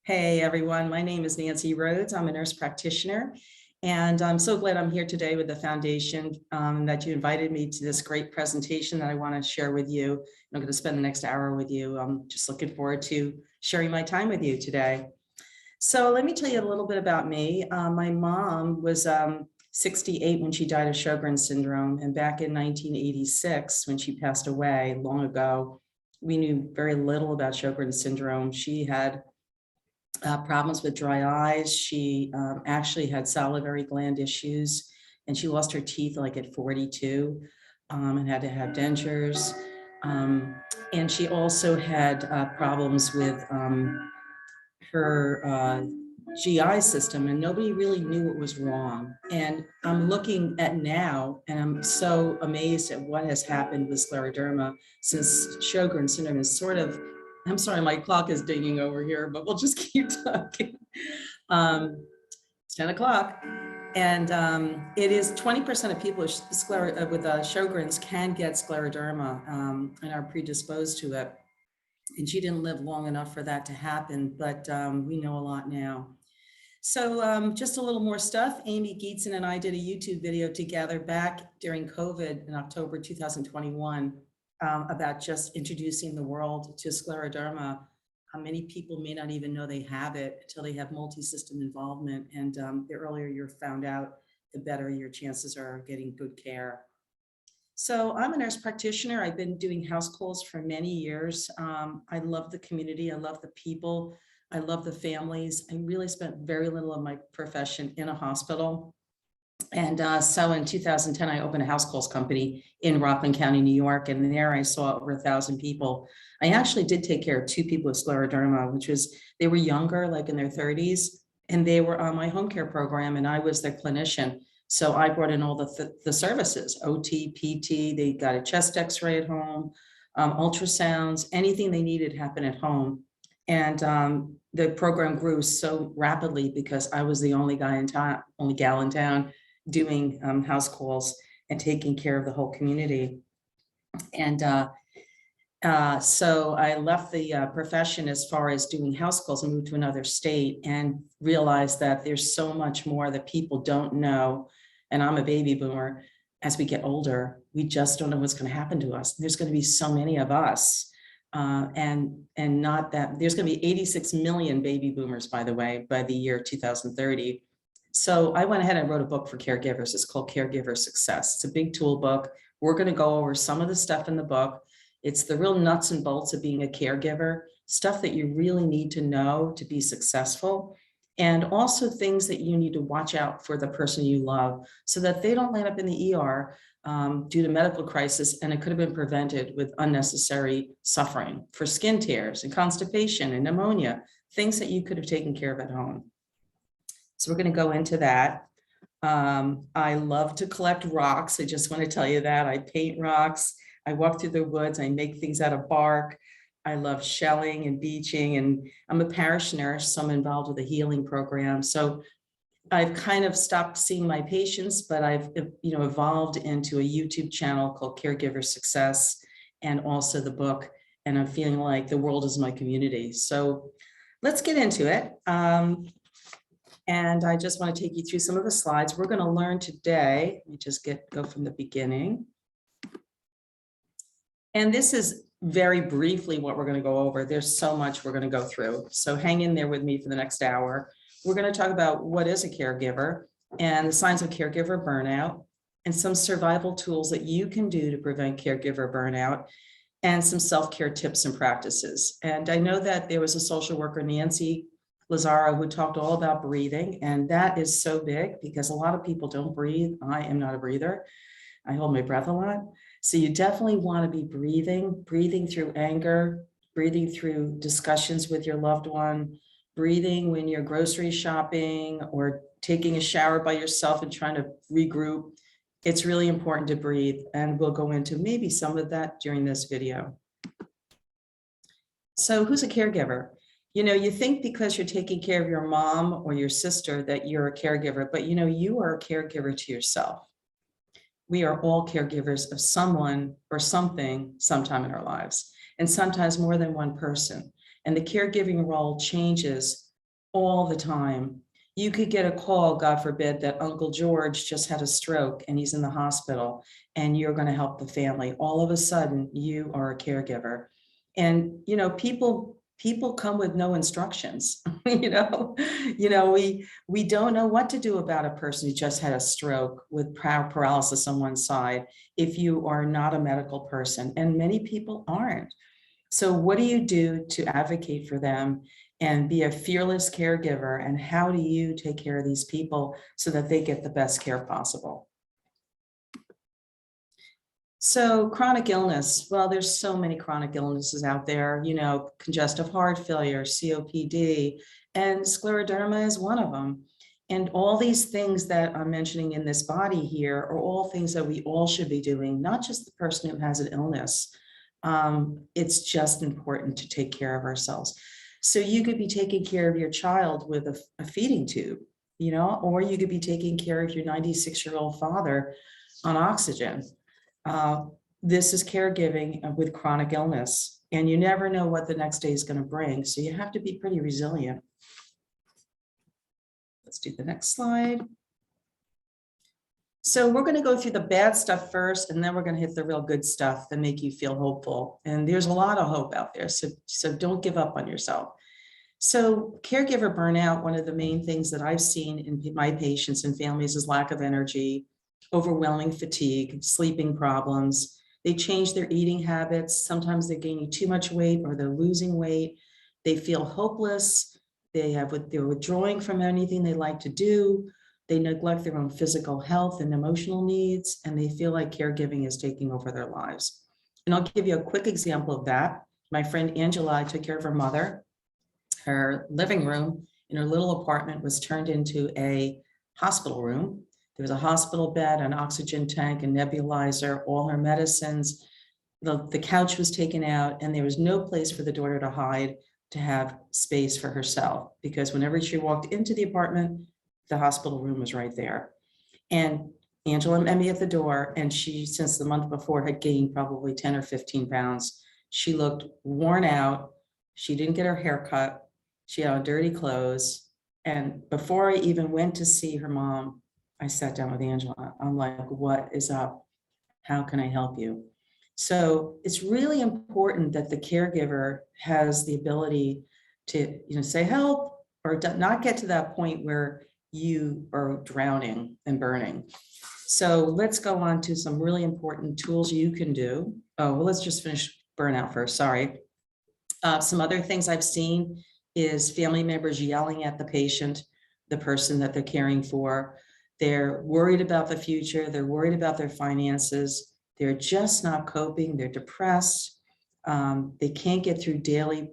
Hey everyone, my name is Nancy Rhodes. I'm a nurse practitioner, and I'm so glad I'm here today with the foundation that you invited me to this great presentation that I want to share with you. I'm going to spend the next hour with you. I'm just looking forward to sharing my time with you today. So let me tell you a little bit about me. My mom was 68 when she died of Sjogren's syndrome, and back in 1986, when she passed away long ago, we knew very little about Sjogren's syndrome. She had problems with dry eyes. She actually had salivary gland issues, and she lost her teeth like at 42 and had to have dentures. And she also had problems with her GI system, and nobody really knew what was wrong. And I'm looking at now, and I'm so amazed at what has happened with scleroderma since Sjogren's syndrome is sort of, I'm sorry, my clock is dinging over here, but we'll just keep talking. It's 10 o'clock. And it is 20% of people with Sjogren's can get scleroderma and are predisposed to it. And she didn't live long enough for that to happen, but we know a lot now. So just a little more stuff. Amy Geetson and I did a YouTube video together back during COVID in October 2021 about just introducing the world to scleroderma. Many people may not even know they have it until they have multi-system involvement. And the earlier you're found out, the better your chances are of getting good care. So I'm a nurse practitioner. I've been doing house calls for many years. I love the community. I love the people. I love the families. I really spent very little of my profession in a hospital. And so in 2010, I opened a house calls company in Rockland County, New York. And there I saw over 1,000 people. I actually did take care of 2 people with scleroderma, which was, they were younger, like in their 30s, and they were on my home care program, and I was their clinician. So I brought in all the services, OT, PT, they got a chest x-ray at home, ultrasounds, anything they needed happened at home. And the program grew so rapidly because I was the only guy in town, only gal in town doing house calls and taking care of the whole community. And so I left the profession as far as doing house calls and moved to another state and realized that there's so much more that people don't know. And I'm a baby boomer. As we get older, we just don't know what's going to happen to us. There's going to be so many of us. And not that there's going to be 86 million baby boomers, by the way, by the year 2030. So I went ahead and wrote a book for caregivers. It's called Caregiver Success. It's a big tool book. We're going to go over some of the stuff in the book. It's the real nuts and bolts of being a caregiver, stuff that you really need to know to be successful, and also things that you need to watch out for the person you love so that they don't land up in the ER due to medical crisis, and it could have been prevented with unnecessary suffering for skin tears and constipation and pneumonia, things that you could have taken care of at home. So we're going to go into that. I love to collect rocks. I just want to tell you that. I paint rocks. I walk through the woods. I make things out of bark. I love shelling and beaching, and I'm a parish nurse, so I'm involved with a healing program. So I've kind of stopped seeing my patients, but I've evolved into a YouTube channel called Caregiver Success, and also the book. And I'm feeling like the world is my community. So let's get into it. And I just want to take you through some of the slides we're going to learn today. Let me just go from the beginning. And this is very briefly what we're going to go over. There's so much we're going to go through. So hang in there with me for the next hour. We're going to talk about what is a caregiver and the signs of caregiver burnout and some survival tools that you can do to prevent caregiver burnout and some self-care tips and practices. And I know that there was a social worker, Nancy Lazaro, who talked all about breathing. And that is so big because a lot of people don't breathe. I am not a breather. I hold my breath a lot. So you definitely want to be breathing through anger, breathing through discussions with your loved one, breathing when you're grocery shopping or taking a shower by yourself and trying to regroup. It's really important to breathe, and we'll go into maybe some of that during this video. So who's a caregiver? You think because you're taking care of your mom or your sister that you're a caregiver, but you are a caregiver to yourself. We are all caregivers of someone or something sometime in our lives, and sometimes more than one person. And the caregiving role changes all the time. You could get a call, God forbid, that Uncle George just had a stroke and he's in the hospital and you're going to help the family. All of a sudden, you are a caregiver. And, people come with no instructions. We don't know what to do about a person who just had a stroke with paralysis on one side if you are not a medical person, and many people aren't. So what do you do to advocate for them and be a fearless caregiver? And how do you take care of these people so that they get the best care possible? So chronic illness, well, there's so many chronic illnesses out there, congestive heart failure, COPD, and scleroderma is one of them. And all these things that I'm mentioning in this body here are all things that we all should be doing, not just the person who has an illness. It's just important to take care of ourselves. So you could be taking care of your child with a feeding tube, or you could be taking care of your 96-year-old father on oxygen. This is caregiving with chronic illness, and you never know what the next day is going to bring. So you have to be pretty resilient. Let's do the next slide. So we're going to go through the bad stuff first, and then we're going to hit the real good stuff that make you feel hopeful. And there's a lot of hope out there. So don't give up on yourself. So caregiver burnout, one of the main things that I've seen in my patients and families is lack of energy, overwhelming fatigue, sleeping problems. They change their eating habits. Sometimes they're gaining too much weight or they're losing weight. They feel hopeless. They're withdrawing from anything they like to do. They neglect their own physical health and emotional needs, and they feel like caregiving is taking over their lives. And I'll give you a quick example of that. My friend Angela, I took care of her mother. Her living room in her little apartment was turned into a hospital room. There was a hospital bed, an oxygen tank, a nebulizer, all her medicines. The couch was taken out, and there was no place for the daughter to hide, to have space for herself, because whenever she walked into the apartment, the hospital room was right there. And Angela met me at the door, and she, since the month before, had gained probably 10 or 15 pounds. She looked worn out. She didn't get her hair cut. She had on dirty clothes. And before I even went to see her mom, I sat down with Angela. I'm like, what is up? How can I help you? So it's really important that the caregiver has the ability to, say help, or not get to that point where you are drowning and burning. So let's go on to some really important tools you can do. Oh, well, let's just finish burnout first. Sorry. Some other things I've seen is family members yelling at the patient, the person that they're caring for. They're worried about the future. They're worried about their finances. They're just not coping. They're depressed. They can't get through daily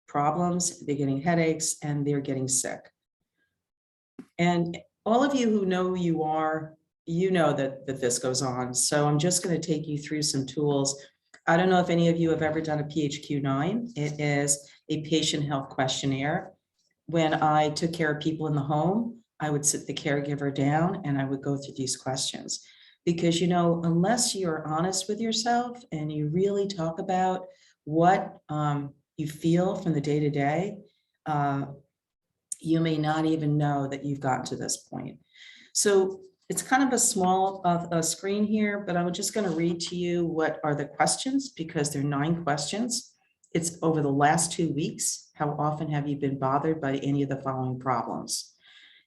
problems. They're getting headaches and they're getting sick. And all of you who know who you are, you know that this goes on. So I'm just going to take you through some tools. I don't know if any of you have ever done a PHQ-9. It is a patient health questionnaire. When I took care of people in the home, I would sit the caregiver down and I would go through these questions. Because, unless you're honest with yourself and you really talk about what you feel from the day to day, you may not even know that you've gotten to this point. So it's kind of a small screen here, but I'm just going to read to you what are the questions, because there are 9 questions. It's over the last 2 weeks. How often have you been bothered by any of the following problems?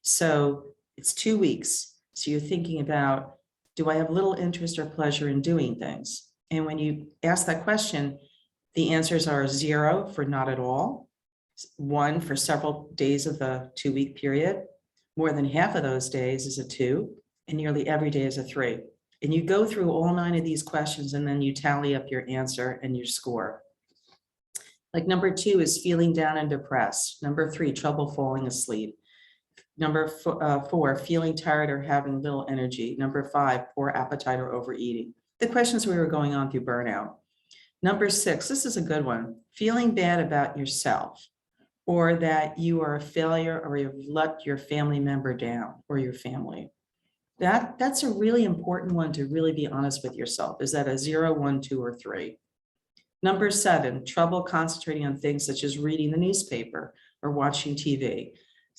So it's 2 weeks. So you're thinking about, do I have little interest or pleasure in doing things? And when you ask that question, the answers are 0 for not at all, 1 for several days of the 2-week period. More than half of those days is a 2, and nearly every day is a 3. And you go through all 9 of these questions, and then you tally up your answer and your score. Like number 2 is feeling down and depressed. Number 3, trouble falling asleep. Number 4, feeling tired or having little energy. Number 5, poor appetite or overeating. The questions we were going on through burnout. Number 6, this is a good one. Feeling bad about yourself, or that you are a failure, or you've let your family member down, or your family. That's a really important one to really be honest with yourself. Is that a 0, 1, 2, or 3? Number 7, trouble concentrating on things such as reading the newspaper or watching TV.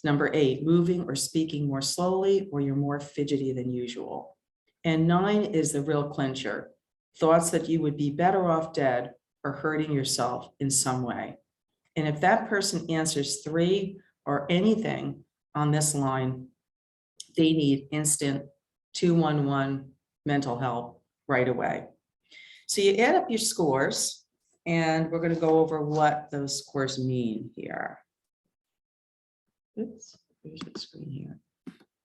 Number 8, moving or speaking more slowly, or you're more fidgety than usual. And 9 is the real clincher. Thoughts that you would be better off dead or hurting yourself in some way. And if that person answers 3 or anything on this line, they need instant 211 mental help right away. So you add up your scores, and we're going to go over what those scores mean here. Oops, here's the screen here.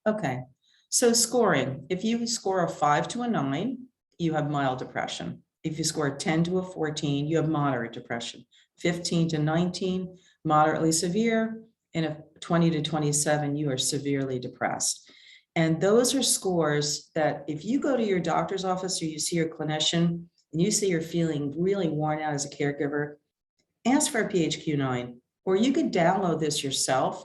Okay, so scoring. If you score a 5 to a 9, you have mild depression. If you score a 10 to a 14, you have moderate depression. 15 to 19, moderately severe, and a 20 to 27, you are severely depressed. And those are scores that if you go to your doctor's office or you see your clinician and you see you're feeling really worn out as a caregiver, ask for a PHQ-9, or you could download this yourself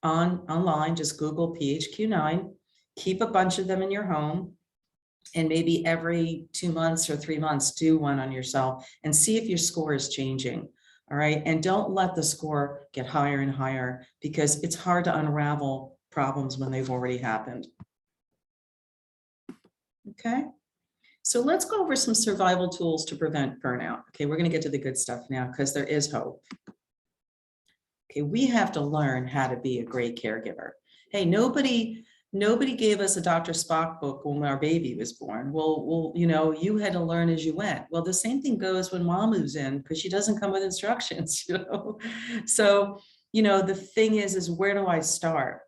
online. Just Google PHQ-9, keep a bunch of them in your home, and maybe every 2 months or 3 months, do one on yourself and see if your score is changing. All right. And don't let the score get higher and higher, because it's hard to unravel problems when they've already happened. Okay. So let's go over some survival tools to prevent burnout. Okay. We're going to get to the good stuff now, because there is hope. Okay, we have to learn how to be a great caregiver. Hey, nobody gave us a Dr. Spock book when our baby was born. Well, you know, you had to learn as you went. Well, the same thing goes when mom moves in, because she doesn't come with instructions, you know. So, you know, the thing is where do I start?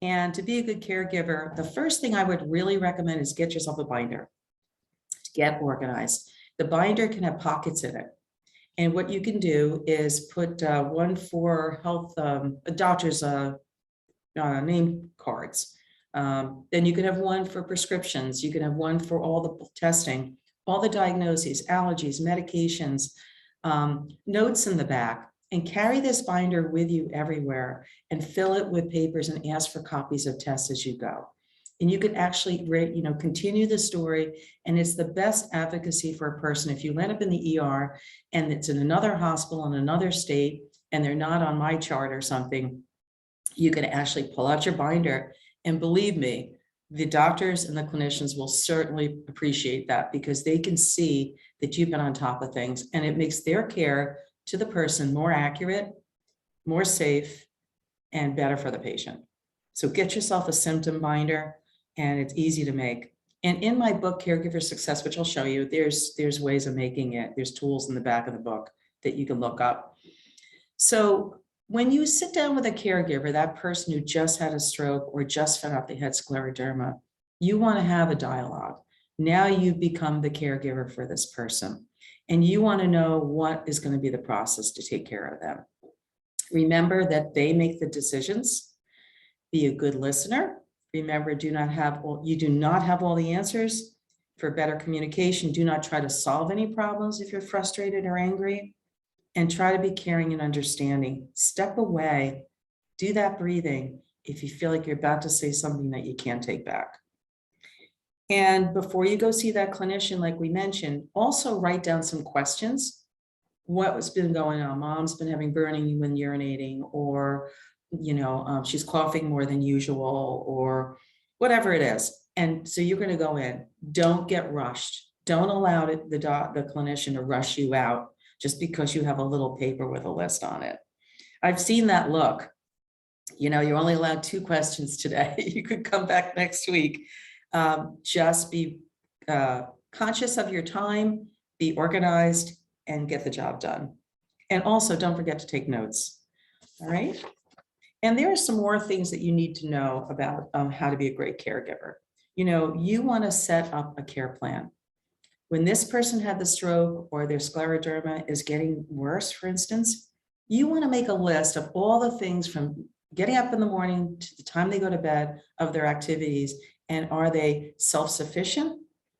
And to be a good caregiver, the first thing I would really recommend is get yourself a binder. Get organized. The binder can have pockets in it. And what you can do is put one for health, doctor's name cards. Then you can have one for prescriptions. You can have one for all the testing, all the diagnoses, allergies, medications, notes in the back, and carry this binder with you everywhere and fill it with papers and ask for copies of tests as you go. And you could actually, you know, continue the story. And it's the best advocacy for a person. If you end up in the ER and it's in another hospital in another state and they're not on my chart or something, you can actually pull out your binder. And believe me, the doctors and the clinicians will certainly appreciate that, because they can see that you've been on top of things, and it makes their care to the person more accurate, more safe, and better for the patient. So get yourself a symptom binder, and it's easy to make. And in my book, Caregiver Success, which I'll show you, there's ways of making it. There's tools in the back of the book that you can look up. So when you sit down with a caregiver, that person who just had a stroke or just found out they had scleroderma, you want to have a dialogue. Now you become the caregiver for this person, and you want to know what is going to be the process to take care of them. Remember that they make the decisions. Be a good listener. Remember, you do not have all the answers. For better communication, do not try to solve any problems if you're frustrated or angry. And try to be caring and understanding. Step away, do that breathing if you feel like you're about to say something that you can't take back. And before you go see that clinician, like we mentioned, also write down some questions. What's been going on? Mom's been having burning when urinating, or, you know, she's coughing more than usual, or whatever it is. And so you're going to go in. Don't get rushed. Don't allow the clinician to rush you out just because you have a little paper with a list on it. I've seen that look. You know, you're only allowed 2 questions today. You could come back next week. Just be conscious of your time, be organized, and get the job done. And also don't forget to take notes. All right. And there are some more things that you need to know about how to be a great caregiver. You know, you want to set up a care plan. When this person had the stroke or their scleroderma is getting worse, for instance, you want to make a list of all the things from getting up in the morning to the time they go to bed of their activities. And are they self-sufficient?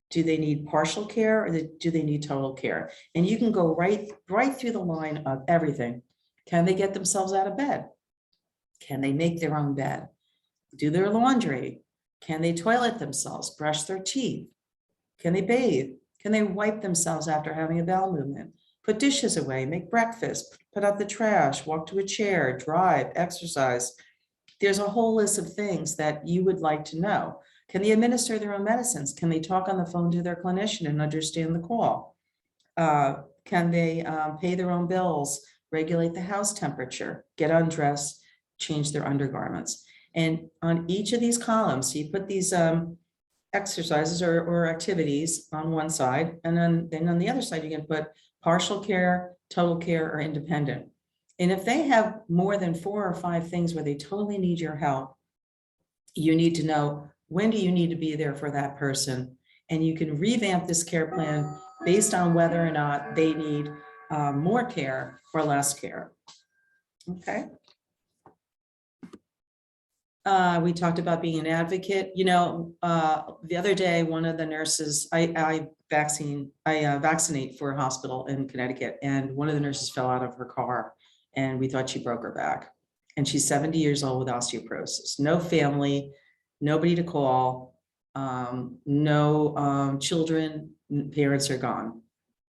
Do they need partial care, or do they need total care? And you can go right through the line of everything. Can they get themselves out of bed? Can they make their own bed? Do their laundry? Can they toilet themselves, brush their teeth? Can they bathe? Can they wipe themselves after having a bowel movement? Put dishes away, make breakfast, put out the trash, walk to a chair, drive, exercise. There's a whole list of things that you would like to know. Can they administer their own medicines? Can they talk on the phone to their clinician and understand the call? Can they pay their own bills, regulate the house temperature, get undressed, change their undergarments? And on each of these columns, you put these exercises or activities on one side, and then on the other side, you can put partial care, total care, or independent. And if they have more than 4 or 5 things where they totally need your help, you need to know, when do you need to be there for that person? And you can revamp this care plan based on whether or not they need more care or less care. Okay. We talked about being an advocate. You know, the other day, one of the nurses, I vaccinate for a hospital in Connecticut, and one of the nurses fell out of her car, and we thought she broke her back. And she's 70 years old with osteoporosis, no family, nobody to call, no children, parents are gone.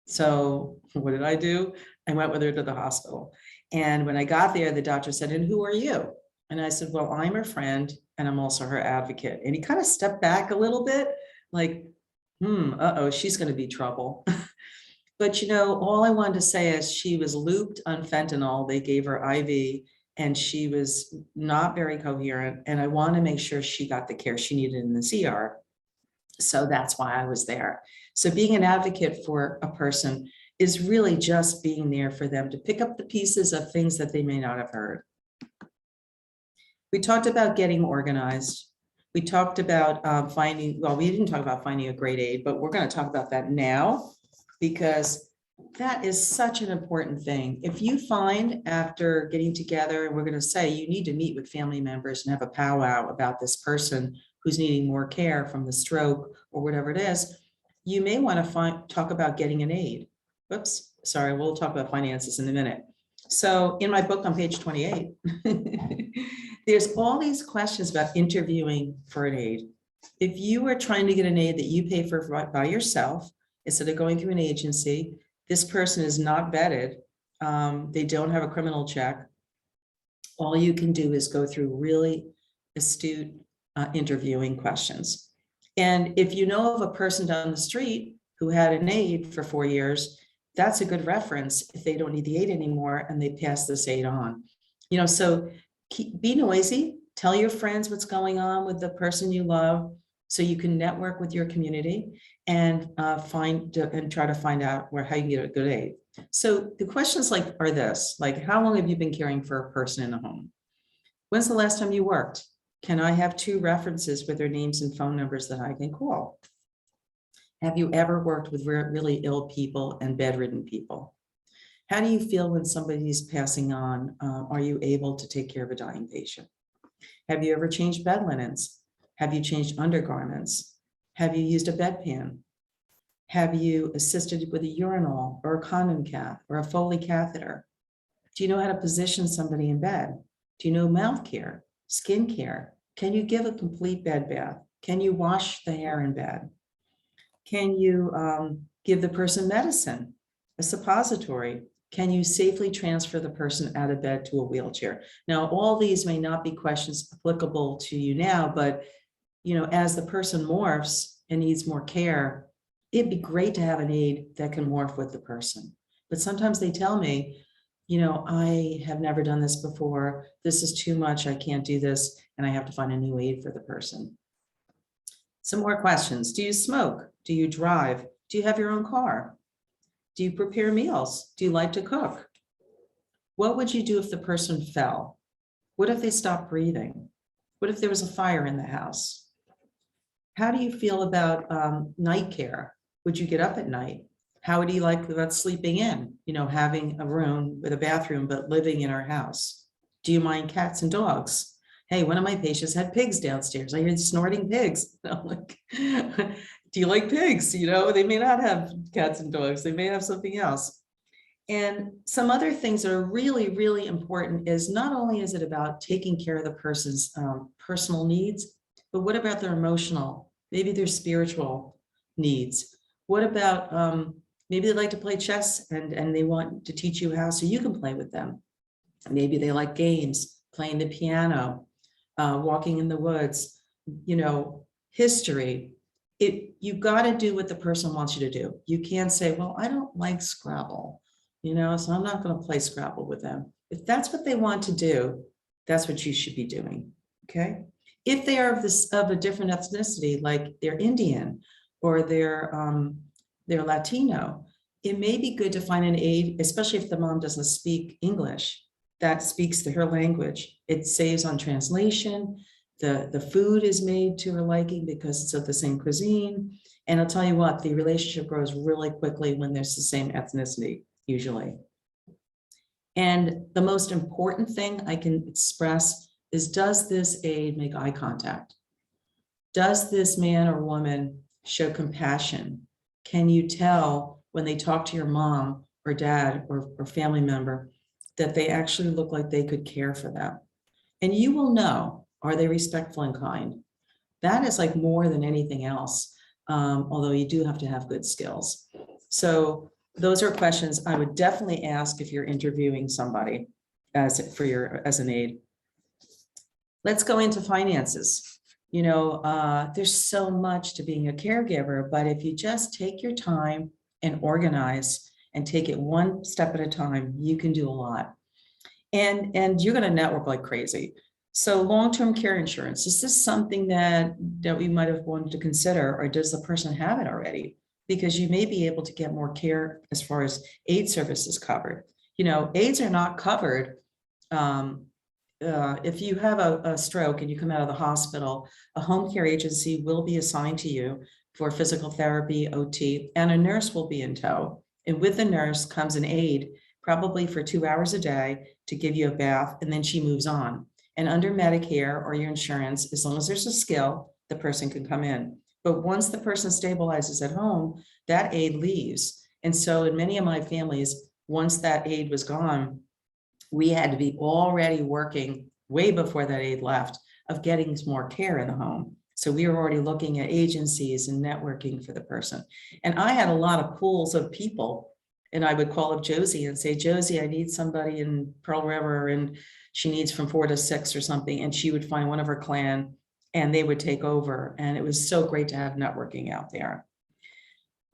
So what did I do? I went with her to the hospital. And when I got there, the doctor said, "And who are you?" And I said, "Well, I'm her friend, and I'm also her advocate." And he kind of stepped back a little bit, like, uh-oh, she's going to be trouble. But, you know, all I wanted to say is she was looped on fentanyl. They gave her IV, and she was not very coherent. And I want to make sure she got the care she needed in the CR. So that's why I was there. So being an advocate for a person is really just being there for them to pick up the pieces of things that they may not have heard. We talked about getting organized. We talked about we didn't talk about finding a great aid, but we're going to talk about that now, because that is such an important thing. If you find after getting together, and we're going to say you need to meet with family members and have a powwow about this person who's needing more care from the stroke or whatever it is, you may want to talk about getting an aid. Whoops, sorry, we'll talk about finances in a minute. So in my book on page 28, there's all these questions about interviewing for an aid. If you are trying to get an aid that you pay for by yourself, instead of going through an agency, this person is not vetted, they don't have a criminal check, all you can do is go through really astute interviewing questions. And if you know of a person down the street who had an aid for 4 years, that's a good reference if they don't need the aid anymore and they pass this aid on. You know, so be noisy, tell your friends what's going on with the person you love, so you can network with your community and try to find out how you can get a good aid. So the questions are this, like, how long have you been caring for a person in a home? When's the last time you worked? Can I have 2 references with their names and phone numbers that I can call? Have you ever worked with really ill people and bedridden people? How do you feel when somebody's passing on? Are you able to take care of a dying patient? Have you ever changed bed linens? Have you changed undergarments? Have you used a bedpan? Have you assisted with a urinal or a condom cap or a Foley catheter? Do you know how to position somebody in bed? Do you know mouth care, skin care? Can you give a complete bed bath? Can you wash the hair in bed? Can you give the person medicine, a suppository? Can you safely transfer the person out of bed to a wheelchair? Now, all these may not be questions applicable to you now, but you know, as the person morphs and needs more care, it'd be great to have an aid that can morph with the person. But sometimes they tell me, you know, I have never done this before. This is too much. I can't do this. And I have to find a new aid for the person. Some more questions. Do you smoke? Do you drive? Do you have your own car? Do you prepare meals? Do you like to cook? What would you do if the person fell? What if they stopped breathing? What if there was a fire in the house? How do you feel about night care? Would you get up at night? How would you like about sleeping in? You know, having a room with a bathroom, but living in our house? Do you mind cats and dogs? Hey, one of my patients had pigs downstairs. I heard snorting pigs. I'm like, do you like pigs? You know, they may not have cats and dogs. They may have something else. And some other things that are really, really important is not only is it about taking care of the person's personal needs, but what about their emotional, maybe their spiritual needs? What about maybe they like to play chess and they want to teach you how so you can play with them. Maybe they like games, playing the piano. walking in the woods, history. You got to do what the person wants you to do. You can't say, well, I don't like Scrabble, so I'm not going to play Scrabble with them. If that's what they want to do, that's what you should be doing. Okay. If they are of a different ethnicity, like they're Indian or they're Latino, it may be good to find an aide, especially if the mom doesn't speak English, that speaks to her language. It saves on translation. The food is made to her liking because it's of the same cuisine. And I'll tell you what, the relationship grows really quickly when there's the same ethnicity, usually. And the most important thing I can express is, does this aide make eye contact? Does this man or woman show compassion? Can you tell when they talk to your mom or dad or family member that they actually look like they could care for them? And you will know, are they respectful and kind? That is like more than anything else, although you do have to have good skills. So those are questions I would definitely ask if you're interviewing somebody as an aide. Let's go into finances. There's so much to being a caregiver, but if you just take your time and organize and take it one step at a time, you can do a lot. And you're going to network like crazy. So long-term care insurance, is this something that we might have wanted to consider, or does the person have it already? Because you may be able to get more care as far as aid services covered. Aids are not covered. If you have a stroke and you come out of the hospital, a home care agency will be assigned to you for physical therapy, OT, and a nurse will be in tow. And with the nurse comes an aide, probably for 2 hours a day, to give you a bath, and then she moves on. And under Medicare or your insurance, as long as there's a skill, the person can come in. But once the person stabilizes at home, that aide leaves. And so in many of my families, once that aide was gone, we had to be already working way before that aide left of getting more care in the home. So we were already looking at agencies and networking for the person. And I had a lot of pools of people, and I would call up Josie and say, Josie, I need somebody in Pearl River, and she needs from 4 to 6 or something. And she would find one of her clan and they would take over. And it was so great to have networking out there.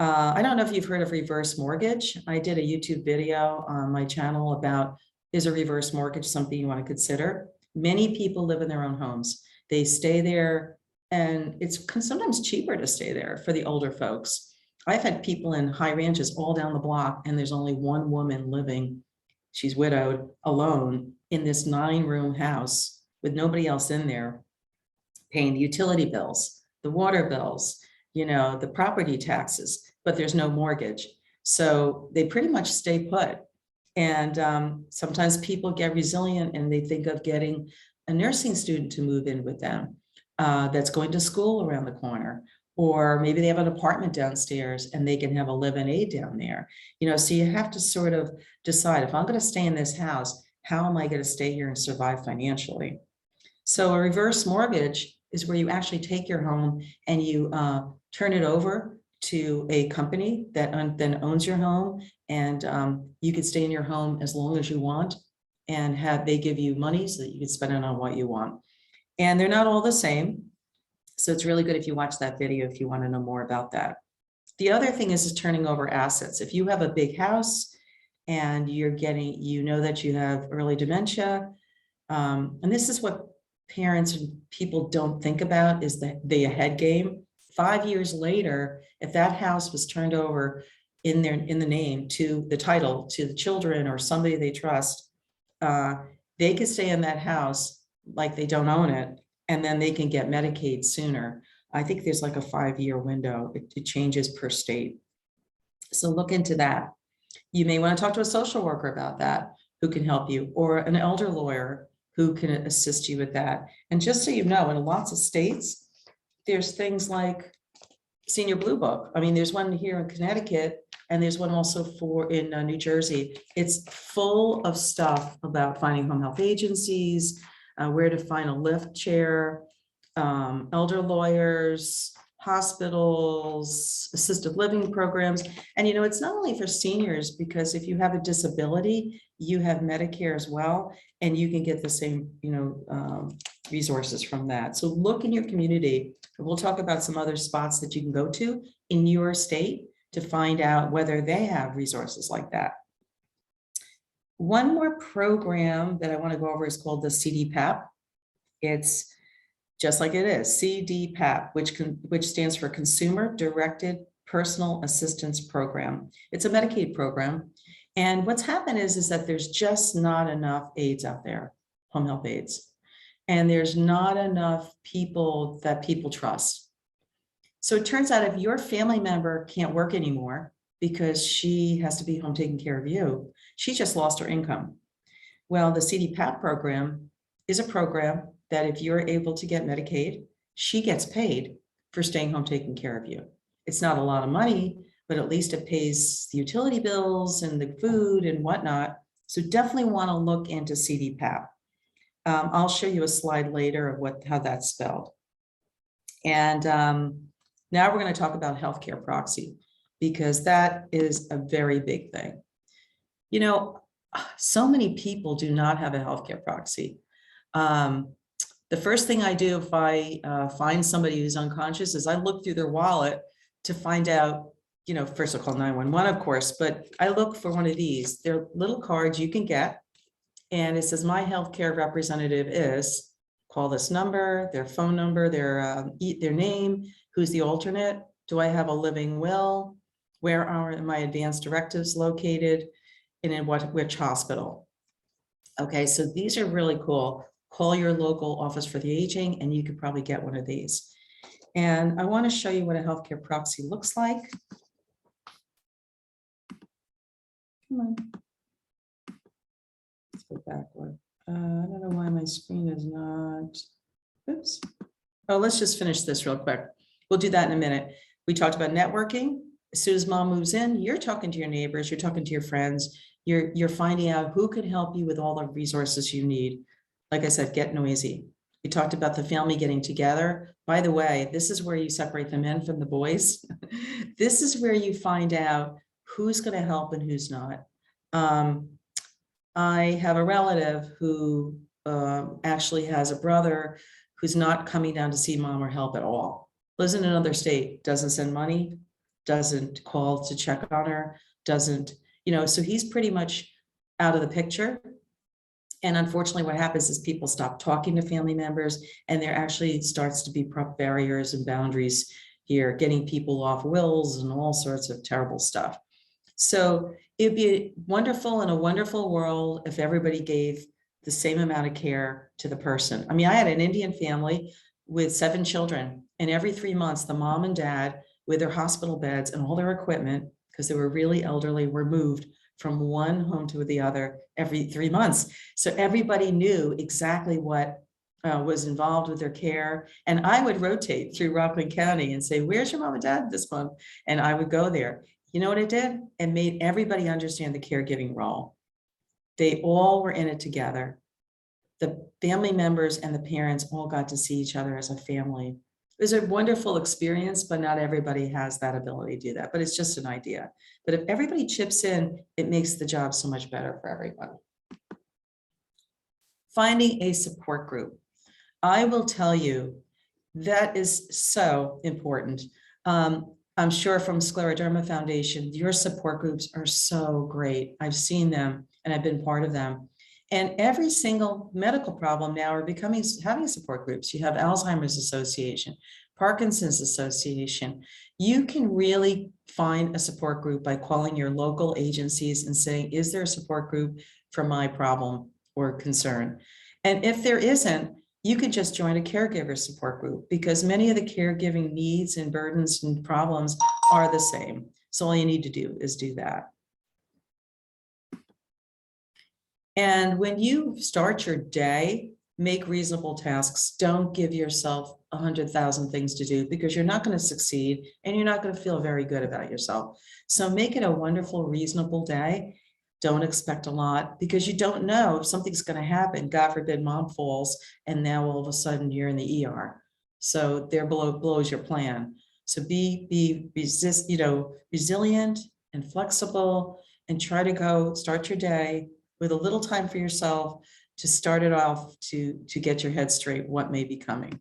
I don't know if you've heard of reverse mortgage. I did a YouTube video on my channel about, is a reverse mortgage something you want to consider? Many people live in their own homes. They stay there, and it's sometimes cheaper to stay there for the older folks. I've had people in high ranches all down the block, and there's only one woman living. She's widowed, alone, in this 9-room house with nobody else in there, paying the utility bills, the water bills, the property taxes, but there's no mortgage. So they pretty much stay put. And sometimes people get resilient and they think of getting a nursing student to move in with them that's going to school around the corner. Or maybe they have an apartment downstairs and they can have a live-in aide down there. So you have to sort of decide, if I'm going to stay in this house, how am I going to stay here and survive financially? So a reverse mortgage is where you actually take your home and you turn it over to a company that then owns your home, and you can stay in your home as long as you want, and they give you money so that you can spend it on what you want. And they're not all the same. So it's really good if you watch that video if you want to know more about that. The other thing is turning over assets. If you have a big house and you're that you have early dementia, and this is what parents and people don't think about, is the ahead game. 5 years later, if that house was turned over in the name to the title to the children or somebody they trust, they could stay in that house like they don't own it, and then they can get Medicaid sooner. I think there's like a 5-year window. It changes per state. So look into that. You may want to talk to a social worker about that, who can help you, or an elder lawyer who can assist you with that. And just so you know, in lots of states, there's things like Senior Blue Book. I mean, there's one here in Connecticut, and there's one also in New Jersey. It's full of stuff about finding home health agencies, where to find a lift chair, elder lawyers, hospitals, assisted living programs. And it's not only for seniors, because if you have a disability, you have Medicare as well, and you can get the same resources from that. So look in your community. We'll talk about some other spots that you can go to in your state to find out whether they have resources like that. One more program that I want to go over is called the CDPAP. It's just like it is, CDPAP, which stands for Consumer Directed Personal Assistance Program. It's a Medicaid program. And what's happened is that there's just not enough aides out there, home health aides. And there's not enough people that people trust. So it turns out if your family member can't work anymore because she has to be home taking care of you, she just lost her income. Well, the CDPAP program is a program that if you're able to get Medicaid, she gets paid for staying home taking care of you. It's not a lot of money, but at least it pays the utility bills and the food and whatnot. So definitely want to look into CDPAP. I'll show you a slide later of how that's spelled. And now we're going to talk about healthcare proxy, because that is a very big thing. You know, so many people do not have a healthcare proxy. The first thing I do if I find somebody who's unconscious is I look through their wallet to find out, you know, first I'll call 911, of course, but I look for one of these. They're little cards you can get. And it says, my healthcare representative is, call this number, their phone number, their name, who's the alternate, do I have a living will, where are my advanced directives located, and in which hospital. Okay, so these are really cool. Call your local office for the aging, and you could probably get one of these. And I want to show you what a healthcare proxy looks like. Come on. Let's go backward. I don't know why my screen is not, oops. Oh, let's just finish this real quick. We'll do that in a minute. We talked about networking. As soon as mom moves in, you're talking to your neighbors, you're talking to your friends, you're finding out who can help you with all the resources you need. Like I said, get noisy. We talked about the family getting together. By the way, this is where you separate the men from the boys. This is where you find out who's going to help and who's not. I have a relative who actually has a brother who's not coming down to see mom or help at all. Lives in another state, doesn't send money, doesn't call to check on her, doesn't, you know, so he's pretty much out of the picture. And unfortunately, what happens is people stop talking to family members, and there actually starts to be barriers and boundaries here, getting people off wills and all sorts of terrible stuff. So it'd be wonderful in a wonderful world if everybody gave the same amount of care to the person. I mean, I had an Indian family with 7 children, and every 3 months, the mom and dad with their hospital beds and all their equipment, because they were really elderly, were moved from one home to the other every 3 months. So everybody knew exactly what was involved with their care. And I would rotate through Rockland County and say, where's your mom and dad this month? And I would go there. You know what it did? It made everybody understand the caregiving role. They all were in it together. The family members and the parents all got to see each other as a family. It was a wonderful experience, but not everybody has that ability to do that. But it's just an idea. But if everybody chips in, it makes the job so much better for everyone. Finding a support group. I will tell you, that is so important. I'm sure from Scleroderma Foundation, your support groups are so great. I've seen them and I've been part of them. And every single medical problem now are having support groups. You have Alzheimer's Association, Parkinson's Association. You can really find a support group by calling your local agencies and saying, is there a support group for my problem or concern? And if there isn't, you could just join a caregiver support group, because many of the caregiving needs and burdens and problems are the same. So all you need to do is do that. And when you start your day, make reasonable tasks. Don't give yourself 100,000 things to do, because you're not going to succeed and you're not going to feel very good about yourself. So make it a wonderful, reasonable day. Don't expect a lot, because you don't know if something's going to happen. God forbid mom falls and now all of a sudden you're in the ER. So there blows your plan. So be resilient and flexible, and try to start your day with a little time for yourself, to start it off to get your head straight, what may be coming.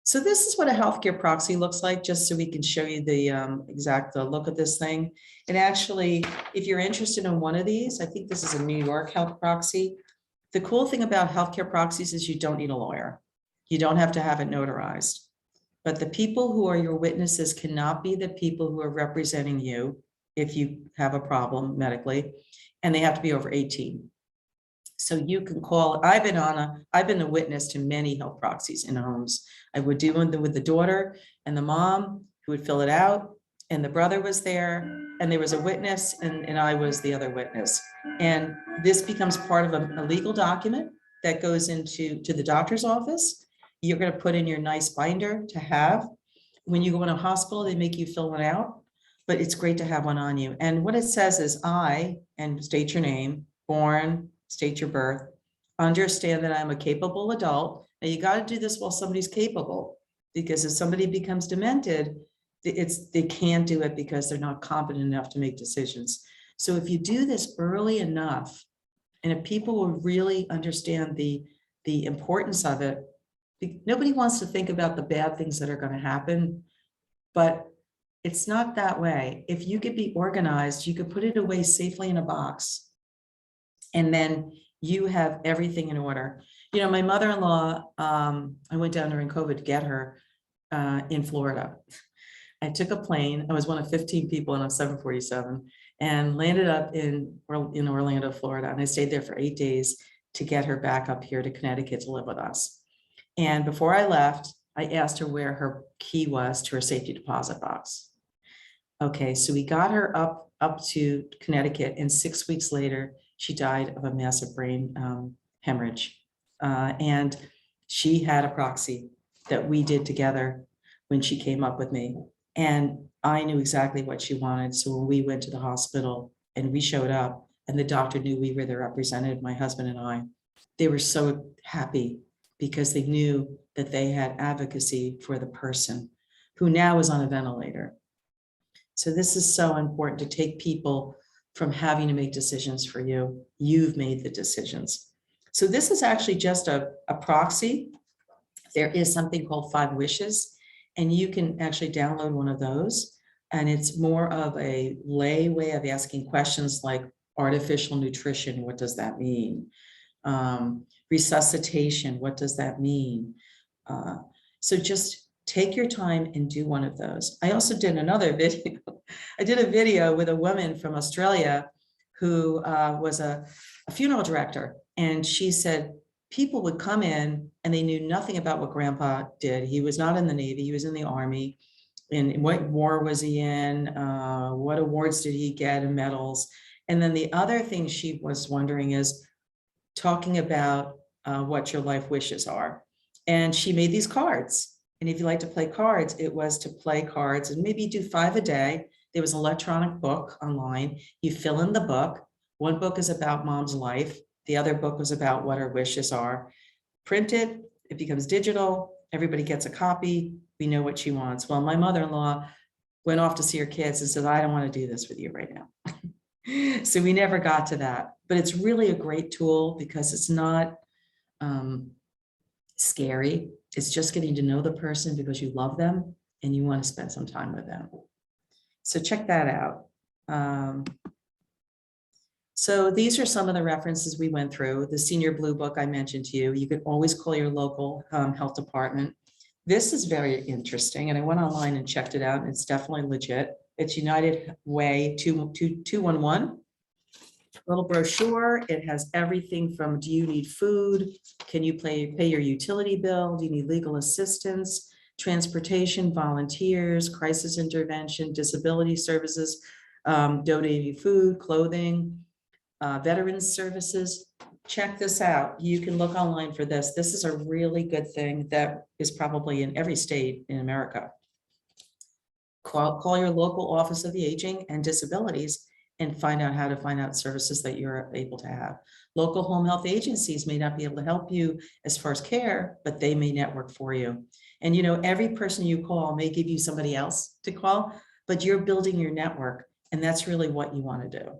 So this is what a healthcare proxy looks like, just so we can show you the exact look of this thing. And actually, if you're interested in one of these, I think this is a New York health proxy. The cool thing about healthcare proxies is you don't need a lawyer. You don't have to have it notarized. But the people who are your witnesses cannot be the people who are representing you if you have a problem medically, and they have to be over 18. So you can call, I've been a witness to many health proxies in homes. I would do one with the daughter and the mom who would fill it out, and the brother was there, and there was a witness, and I was the other witness. And this becomes part of a legal document that goes into the doctor's office. You're going to put in your nice binder to have. When you go in a hospital, they make you fill one out, but it's great to have one on you. And what it says is and state your name, born, state your birth, understand that I'm a capable adult. Now you got to do this while somebody's capable, because if somebody becomes demented, they can't do it because they're not competent enough to make decisions. So if you do this early enough, and if people will really understand the importance of it, nobody wants to think about the bad things that are going to happen, but it's not that way. If you could be organized, you could put it away safely in a box, and then you have everything in order. You know, my mother-in-law, I went down during COVID to get her in Florida. I took a plane. I was one of 15 people in a 747 and landed up in Orlando, Florida. And I stayed there for 8 days to get her back up here to Connecticut to live with us. And before I left, I asked her where her key was to her safety deposit box. Okay, so we got her up to Connecticut, and 6 weeks later, she died of a massive brain hemorrhage. And she had a proxy that we did together when she came up with me. And I knew exactly what she wanted. So when we went to the hospital and we showed up, and the doctor knew we were the representative, my husband and I, they were so happy because they knew that they had advocacy for the person who now is on a ventilator. So this is so important, to take people from having to make decisions for you. You've made the decisions. So this is actually just a proxy. There is something called 5 Wishes, and you can actually download one of those. And it's more of a lay way of asking questions like artificial nutrition, what does that mean? Resuscitation, what does that mean? So just take your time and do one of those. I also did another video. I did a video with a woman from Australia who was a funeral director. And she said, people would come in and they knew nothing about what grandpa did. He was not in the Navy, he was in the Army. And what war was he in? What awards did he get and medals? And then the other thing she was wondering is talking about what your life wishes are. And she made these cards. And if you like to play cards, it was to play cards and maybe do 5 a day. There was an electronic book online. You fill in the book. One book is about mom's life. The other book was about what her wishes are. Print it, it becomes digital. Everybody gets a copy. We know what she wants. Well, my mother-in-law went off to see her kids and said, I don't want to do this with you right now. So we never got to that. But it's really a great tool because it's not scary. It's just getting to know the person because you love them and you want to spend some time with them. So check that out. So these are some of the references we went through. The Senior Blue Book I mentioned to you. You could always call your local health department. This is very interesting, and I went online and checked it out, and it's definitely legit. It's United Way 211. Little brochure. It has everything from, do you need food? Can you pay your utility bill? Do you need legal assistance? Transportation, volunteers, crisis intervention, disability services, donating food, clothing, veterans services. Check this out. You can look online for this. This is a really good thing that is probably in every state in America. Call your local Office of the Aging and Disabilities and find out how to find out services that you're able to have. Local home health agencies may not be able to help you as far as care, but they may network for you. And you know, every person you call may give you somebody else to call, but you're building your network, and that's really what you want to do.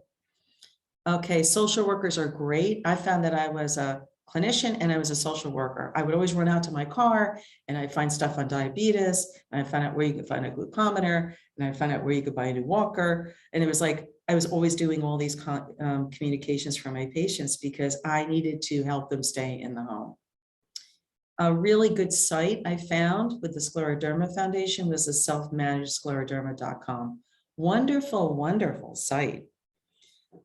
Okay, social workers are great. I found that I was a clinician and I was a social worker. I would always run out to my car and I'd find stuff on diabetes, and I found out where you could find a glucometer, and I found out where you could buy a new walker. And it was like, I was always doing all these communications for my patients because I needed to help them stay in the home. A really good site I found with the Scleroderma Foundation was the self-managed-scleroderma.com. Wonderful, wonderful site.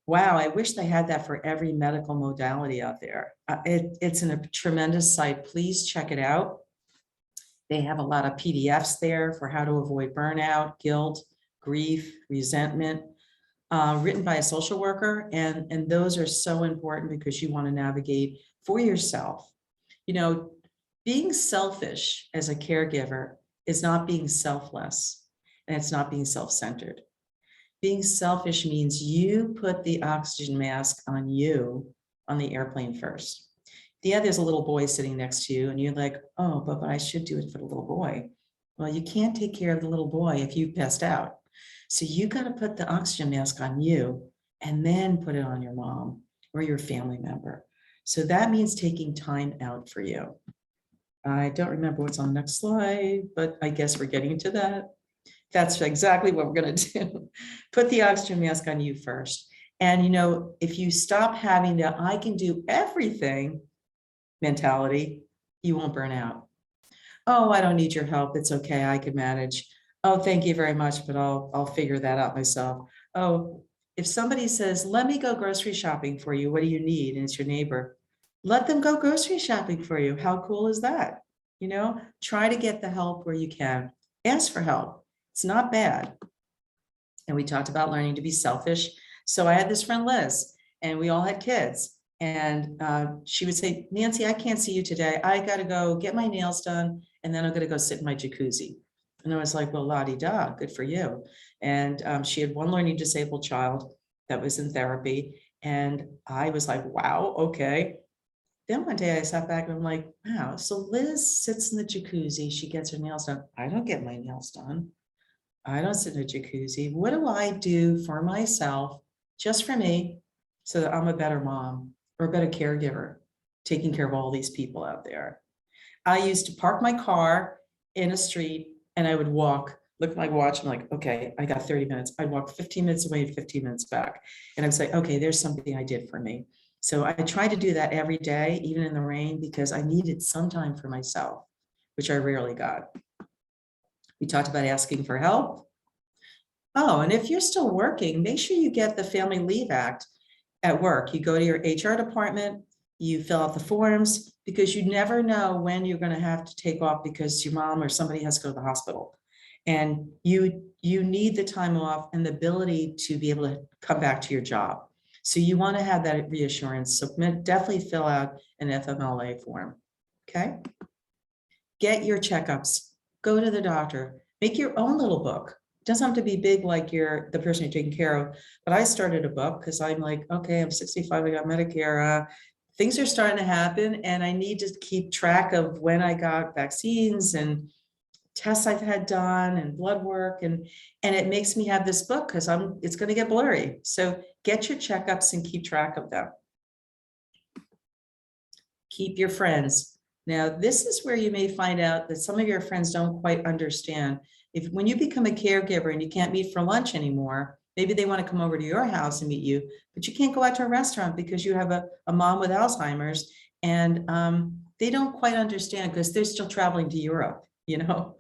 Wow, I wish they had that for every medical modality out there. It's a tremendous site. Please check it out. They have a lot of PDFs there for how to avoid burnout, guilt, grief, resentment, written by a social worker. And those are so important because you want to navigate for yourself. You know, being selfish as a caregiver is not being selfless, and it's not being self-centered. Being selfish means you put the oxygen mask on you on the airplane first. Yeah, there's a little boy sitting next to you and you're like, oh, but I should do it for the little boy. Well, you can't take care of the little boy if you passed out. So you got to put the oxygen mask on you and then put it on your mom or your family member. So that means taking time out for you. I don't remember what's on the next slide, but I guess we're getting to that. That's exactly what we're going to do. Put the oxygen mask on you first. And, you know, if you stop having the I can do everything mentality, you won't burn out. Oh, I don't need your help. It's okay. I can manage. Oh, thank you very much, but I'll figure that out myself. Oh, if somebody says, let me go grocery shopping for you, what do you need? And it's your neighbor. Let them go grocery shopping for you. How cool is that? You know, try to get the help where you can. Ask for help. It's not bad. And we talked about learning to be selfish. So I had this friend, Liz, and we all had kids. And she would say, Nancy, I can't see you today. I got to go get my nails done, and then I'm going to go sit in my jacuzzi. And I was like, well, la-di-da, good for you. And she had one learning disabled child that was in therapy. And I was like, wow, okay. Then one day I sat back and I'm like, wow, so Liz sits in the jacuzzi. She gets her nails done. I don't get my nails done. I don't sit in a jacuzzi. What do I do for myself, just for me, so that I'm a better mom or a better caregiver, taking care of all these people out there? I used to park my car in a street and I would walk, look at my watch. I'm like, okay, I got 30 minutes. I'd walk 15 minutes away and 15 minutes back. And I'd say, okay, there's something I did for me. So I try to do that every day, even in the rain, because I needed some time for myself, which I rarely got. We talked about asking for help. Oh, and if you're still working, make sure you get the Family Leave Act at work. You go to your HR department, you fill out the forms, because you never know when you're going to have to take off because your mom or somebody has to go to the hospital. And you need the time off and the ability to be able to come back to your job. So you want to have that reassurance. So definitely fill out an FMLA form. Okay. Get your checkups, go to the doctor, make your own little book. It doesn't have to be big like the person you're taking care of, but I started a book because I'm like, okay, I'm 65, I got Medicare, things are starting to happen and I need to keep track of when I got vaccines and tests I've had done and blood work, and it makes me have this book because it's going to get blurry. So get your checkups and keep track of them. Keep your friends. Now, this is where you may find out that some of your friends don't quite understand. When you become a caregiver and you can't meet for lunch anymore, maybe they want to come over to your house and meet you, but you can't go out to a restaurant because you have a mom with Alzheimer's, and they don't quite understand because they're still traveling to Europe. You know,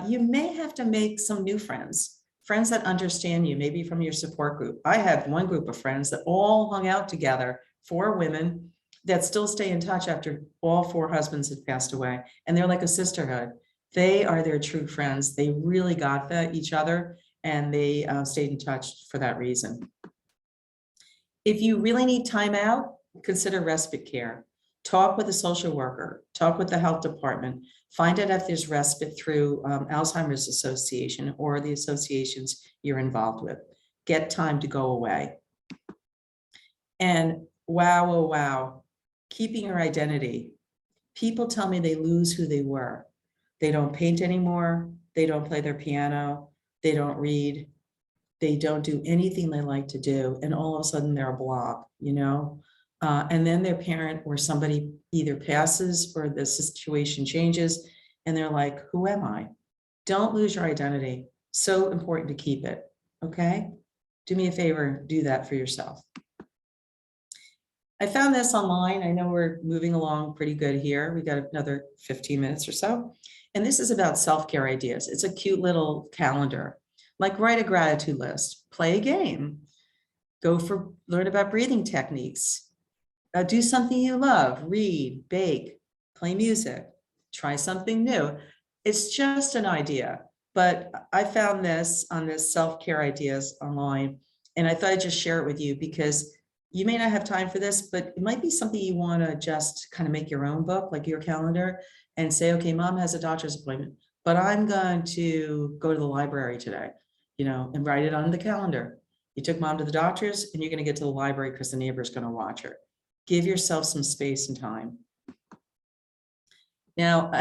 you may have to make some new friends that understand you, maybe from your support group. I have one group of friends that all hung out together, 4 women that still stay in touch after all 4 husbands had passed away. And they're like a sisterhood. They are their true friends. They really got each other, and they stayed in touch for that reason. If you really need time out, consider respite care. Talk with a social worker, talk with the health department, find out if there's respite through Alzheimer's Association or the associations you're involved with. Get time to go away. And wow, oh, wow, keeping your identity. People tell me they lose who they were. They don't paint anymore. They don't play their piano. They don't read. They don't do anything they like to do. And all of a sudden they're a blob, you know? And then their parent or somebody either passes or the situation changes and they're like, who am I? Don't lose your identity. So important to keep it. Okay. Do me a favor, do that for yourself. I found this online. I know we're moving along pretty good here. We got another 15 minutes or so. And this is about self-care ideas. It's a cute little calendar. Like write a gratitude list, play a game, learn about breathing techniques, do something you love, read, bake, play music, try something new. It's just an idea, but I found this on this self-care ideas online, and I thought I'd just share it with you because you may not have time for this, but it might be something you want to just kind of make your own book, like your calendar, and say, okay, mom has a doctor's appointment, but I'm going to go to the library today, you know, and write it on the calendar. You took mom to the doctor's and you're going to get to the library because the neighbor's going to watch her. Give yourself some space and time. Now,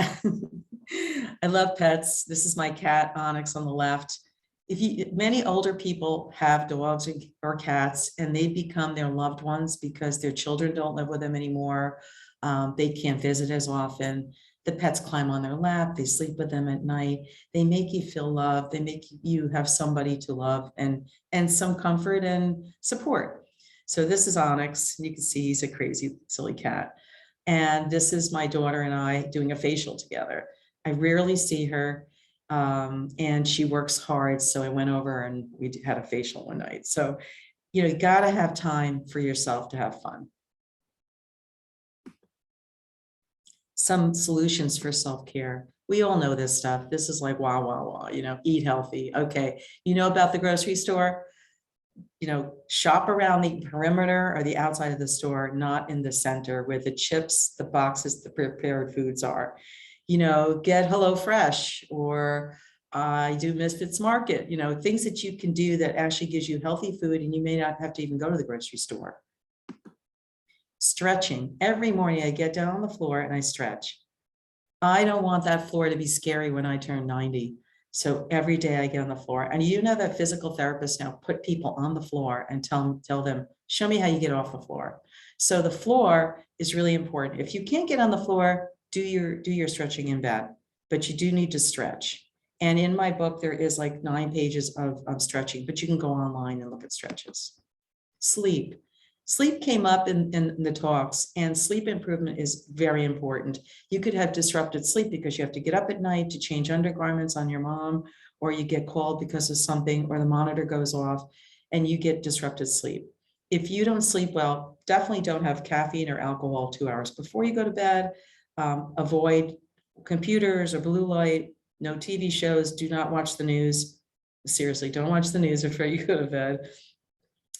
I love pets. This is my cat, Onyx, on the left. Many older people have dogs or cats, and they become their loved ones because their children don't live with them anymore. They can't visit as often. The pets climb on their lap. They sleep with them at night. They make you feel loved. They make you have somebody to love and some comfort and support. So this is Onyx. You can see he's a crazy, silly cat. And this is my daughter and I doing a facial together. I rarely see her, and she works hard. So I went over and we had a facial one night. So, you know, you got to have time for yourself to have fun. Some solutions for self-care. We all know this stuff. This is like, wow, wow, wow, you know, eat healthy. Okay. You know about the grocery store? You know, shop around the perimeter or the outside of the store, not in the center where the chips, the boxes, the prepared foods are. You know, get HelloFresh or I do Misfits Market, you know, things that you can do that actually gives you healthy food and you may not have to even go to the grocery store. Stretching. Every morning I get down on the floor and I stretch. I don't want that floor to be scary when I turn 90. So every day I get on the floor, and you know that physical therapists now put people on the floor and tell them, show me how you get off the floor. So the floor is really important. If you can't get on the floor, do your stretching in bed, but you do need to stretch. And in my book, there is like 9 pages of stretching, but you can go online and look at stretches. Sleep. Sleep came up in the talks, and sleep improvement is very important. You could have disrupted sleep because you have to get up at night to change undergarments on your mom, or you get called because of something, or the monitor goes off and you get disrupted sleep. If you don't sleep well, definitely don't have caffeine or alcohol 2 hours before you go to bed. Avoid computers or blue light, no TV shows, do not watch the news. Seriously, don't watch the news before you go to bed.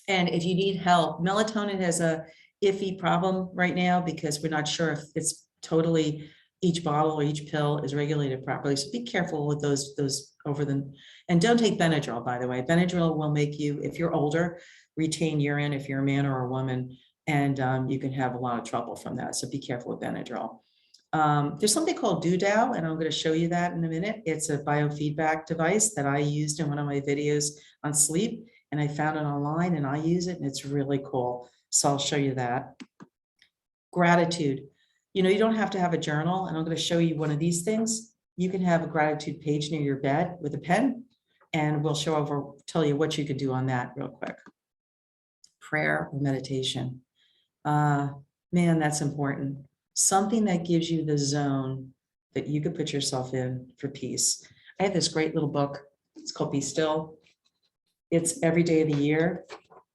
And if you need help, melatonin has a iffy problem right now because we're not sure if it's totally, each bottle or each pill is regulated properly. So be careful with those and don't take Benadryl, by the way. Benadryl will make you, if you're older, retain urine if you're a man or a woman, and you can have a lot of trouble from that. So be careful with Benadryl. There's something called Doodle, and I'm going to show you that in a minute. It's a biofeedback device that I used in one of my videos on sleep. And I found it online and I use it and it's really cool. So I'll show you that. Gratitude. You know, you don't have to have a journal, and I'm going to show you one of these things. You can have a gratitude page near your bed with a pen, and we'll tell you what you could do on that real quick. Prayer or meditation. Man, that's important. Something that gives you the zone that you could put yourself in for peace. I have this great little book. It's called Be Still. It's every day of the year.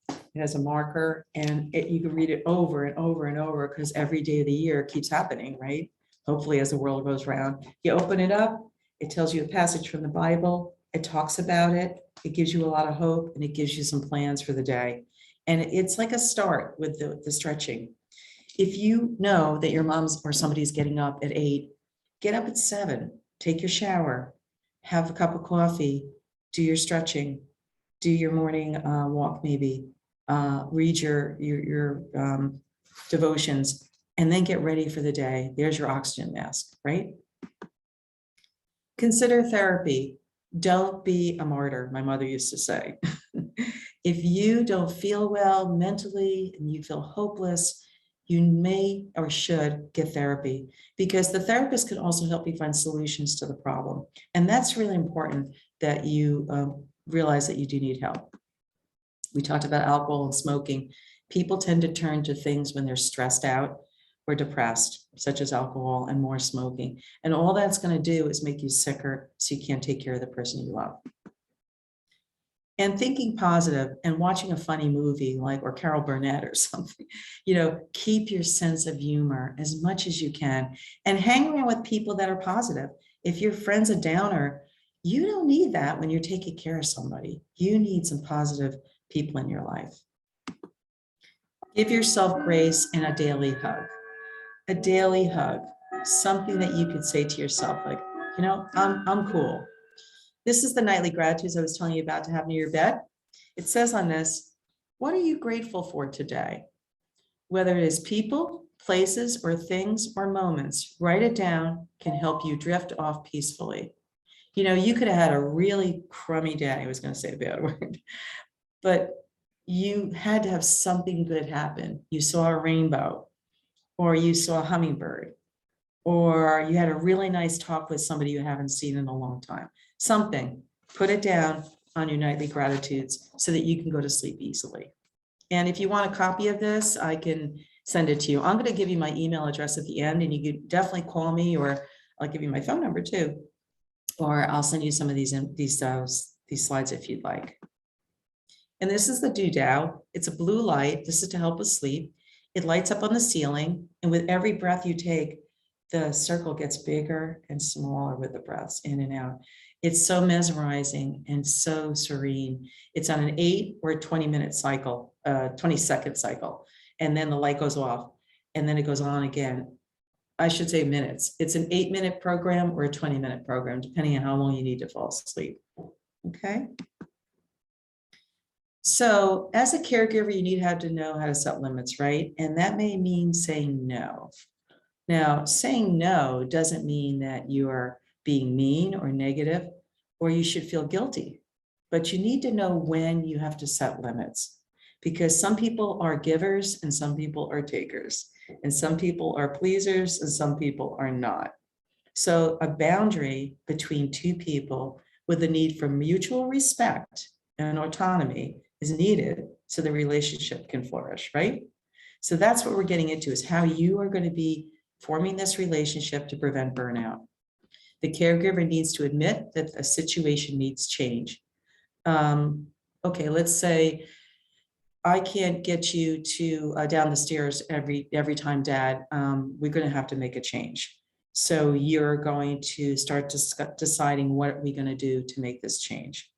It has a marker, and you can read it over and over and over because every day of the year keeps happening, right? Hopefully, as the world goes round, you open it up, it tells you a passage from the Bible, it talks about it, it gives you a lot of hope, and it gives you some plans for the day. And it's like a start with the stretching. If you know that your mom's or somebody's getting up at 8, get up at 7, take your shower, have a cup of coffee, do your stretching, do your morning walk, maybe read your devotions, and then get ready for the day. There's your oxygen mask, right? Consider therapy. Don't be a martyr, my mother used to say. If you don't feel well mentally and you feel hopeless, you may or should get therapy, because the therapist can also help you find solutions to the problem. And that's really important, that you realize that you do need help. We talked about alcohol and smoking. People tend to turn to things when they're stressed out or depressed, such as alcohol and more smoking. And all that's going to do is make you sicker, so you can't take care of the person you love. And thinking positive and watching a funny movie like, or Carol Burnett or something, keep your sense of humor as much as you can, and hang around with people that are positive. If your friend's a downer, you don't need that when you're taking care of somebody. You need some positive people in your life. Give yourself grace and a daily hug. A daily hug, something that you could say to yourself, like, I'm cool. This is the nightly gratitudes I was telling you about to have near your bed. It says on this, what are you grateful for today? Whether it is people, places, or things or moments, write it down, can help you drift off peacefully. You could have had a really crummy day. I was going to say a bad word, but you had to have something good happen. You saw a rainbow, or you saw a hummingbird, or you had a really nice talk with somebody you haven't seen in a long time. Something, put it down on your nightly gratitudes so that you can go to sleep easily. And if you want a copy of this, I can send it to you. I'm going to give you my email address at the end, and you could definitely call me, or I'll give you my phone number too, or I'll send you some of these slides if you'd like. And this is the Doodle. It's a blue light. This is to help with sleep. It lights up on the ceiling, and with every breath you take, the circle gets bigger and smaller with the breaths in and out. It's so mesmerizing and so serene. It's on an 8 or a 20-minute cycle, 20-second cycle, and then the light goes off, and then it goes on again. I should say minutes. It's an 8-minute program or a 20-minute program, depending on how long you need to fall asleep. Okay. So as a caregiver, you need to know how to set limits, right? And that may mean saying no. Now, saying no doesn't mean that you are being mean or negative, or you should feel guilty, but you need to know when you have to set limits, because some people are givers and some people are takers, and some people are pleasers and some people are not. So a boundary between two people with the need for mutual respect and autonomy is needed so the relationship can flourish, right? So that's what we're getting into, is how you are going to be forming this relationship to prevent burnout. The caregiver needs to admit that a situation needs change. Okay, let's say I can't get you to down the stairs every time, Dad. We're going to have to make a change. So you're going to start deciding what are we going to do to make this change.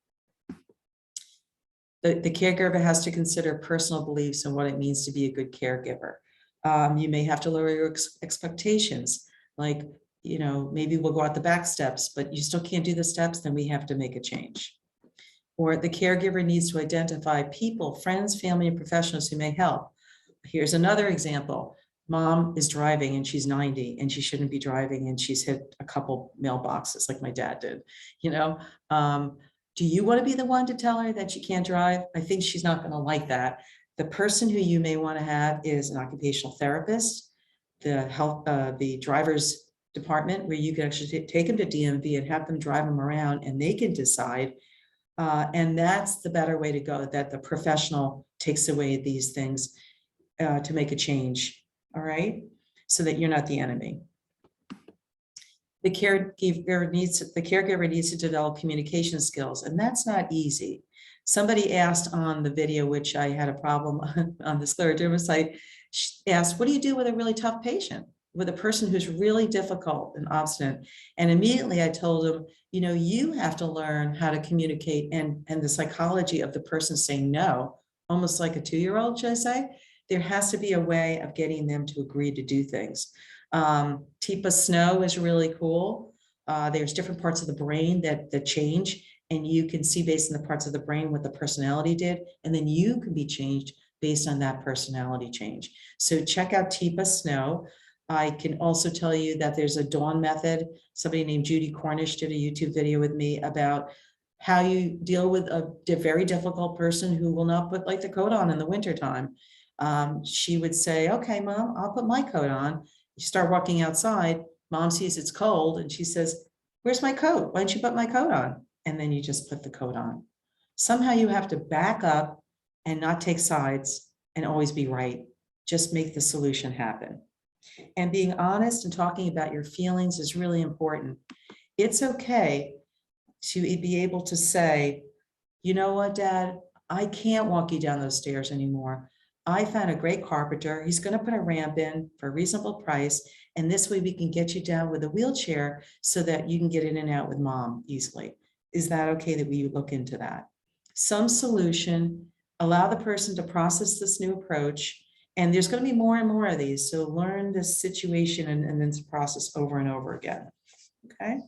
The caregiver has to consider personal beliefs and what it means to be a good caregiver. You may have to lower your expectations, like, maybe we'll go out the back steps, but you still can't do the steps, then we have to make a change. Or the caregiver needs to identify people, friends, family, and professionals who may help. Here's another example. Mom is driving and she's 90 and she shouldn't be driving, and she's hit a couple mailboxes like my dad did. Do you want to be the one to tell her that she can't drive? I think she's not going to like that. The person who you may want to have is an occupational therapist, the driver's department, where you can actually take them to DMV and have them drive them around, and they can decide. And that's the better way to go, that the professional takes away these things to make a change, all right? So that you're not the enemy. The caregiver needs to develop communication skills, and that's not easy. Somebody asked on the video, which I had a problem on the Scleroderma site, asked, what do you do with a really tough patient, with a person who's really difficult and obstinate? And immediately I told him, you have to learn how to communicate and the psychology of the person saying no, almost like a 2-year-old, should I say? There has to be a way of getting them to agree to do things. TIPA snow is really cool. There's different parts of the brain that change, and you can see based on the parts of the brain what the personality did, and then you can be changed based on that personality change. So check out TIPA snow. I can also tell you that there's a dawn method. Somebody named Judy Cornish did a YouTube video with me about how you deal with a very difficult person who will not put like the coat on in the wintertime. She would say, okay, Mom, I'll put my coat on. You start walking outside, Mom sees it's cold and she says, where's my coat? Why don't you put my coat on? And then you just put the coat on. Somehow you have to back up and not take sides and always be right. Just make the solution happen. And being honest and talking about your feelings is really important. It's okay to be able to say, you know what, Dad, I can't walk you down those stairs anymore. I found a great carpenter. He's going to put a ramp in for a reasonable price. And this way we can get you down with a wheelchair so that you can get in and out with Mom easily. Is that okay that we look into that? Some solution, allow the person to process this new approach. And there's going to be more and more of these. So learn this situation and then to process over and over again. Okay.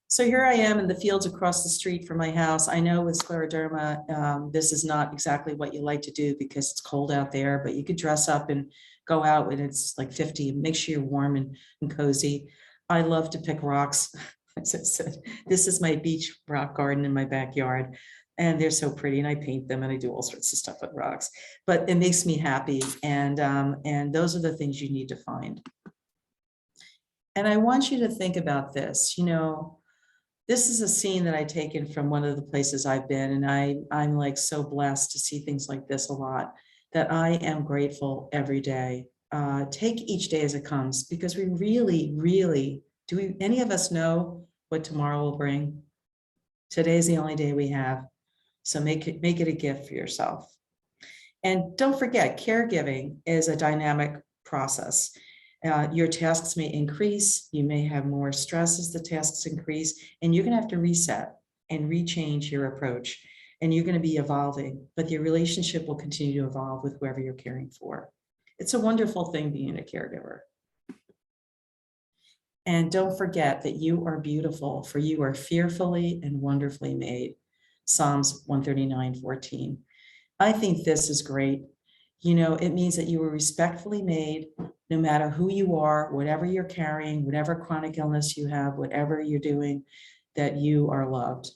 So here I am in the fields across the street from my house. I know with scleroderma, this is not exactly what you like to do because it's cold out there, but you could dress up and go out when it's like 50, make sure you're warm and cozy. I love to pick rocks. As I said, this is my beach rock garden in my backyard. And they're so pretty and I paint them and I do all sorts of stuff with rocks, but it makes me happy. And those are the things you need to find. And I want you to think about this, you know, this is a scene that I taken from one of the places I've been, and I'm like so blessed to see things like this a lot, that I am grateful every day. Take each day as it comes, because we really, any of us know what tomorrow will bring? Today's the only day we have. So make it a gift for yourself. And don't forget, caregiving is a dynamic process. Your tasks may increase, you may have more stress as the tasks increase, and you're gonna have to reset and rechange your approach. And you're gonna be evolving, but your relationship will continue to evolve with whoever you're caring for. It's a wonderful thing being a caregiver. And don't forget that you are beautiful, for you are fearfully and wonderfully made. Psalms 139:14. I think this is great. You know, it means that you were respectfully made, no matter who you are, whatever you're carrying, whatever chronic illness you have, whatever you're doing, that you are loved.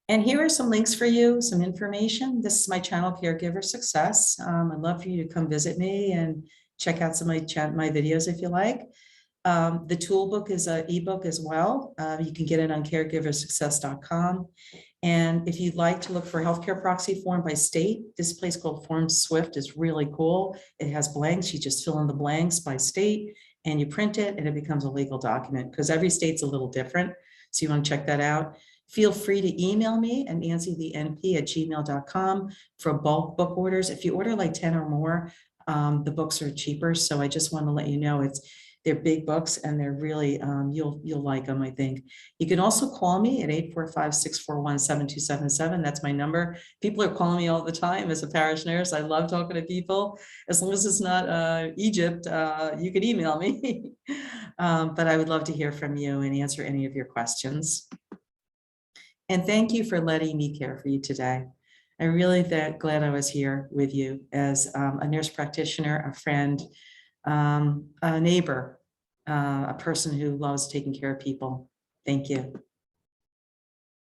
And here are some links for you, some information. This is my channel, Caregiver Success. I'd love for you to come visit me and check out some of my videos if you like. The toolbook is an ebook as well. You can get it on caregiversuccess.com. And if you'd like to look for healthcare proxy form by state, this place called Form Swift is really cool. It has blanks. You just fill in the blanks by state and you print it and it becomes a legal document because every state's a little different. So you want to check that out. Feel free to email me at nancythenp@gmail.com for bulk book orders. If you order like 10 or more, the books are cheaper. So I just want to let you know they're big books and they're really, you'll like them, I think. You can also call me at 845-641-7277. That's my number. People are calling me all the time as a parish nurse. I love talking to people. As long as it's not Egypt, you can email me. But I would love to hear from you and answer any of your questions. And thank you for letting me care for you today. I'm really glad I was here with you as a nurse practitioner, a friend, a neighbor, a person who loves taking care of people. Thank you.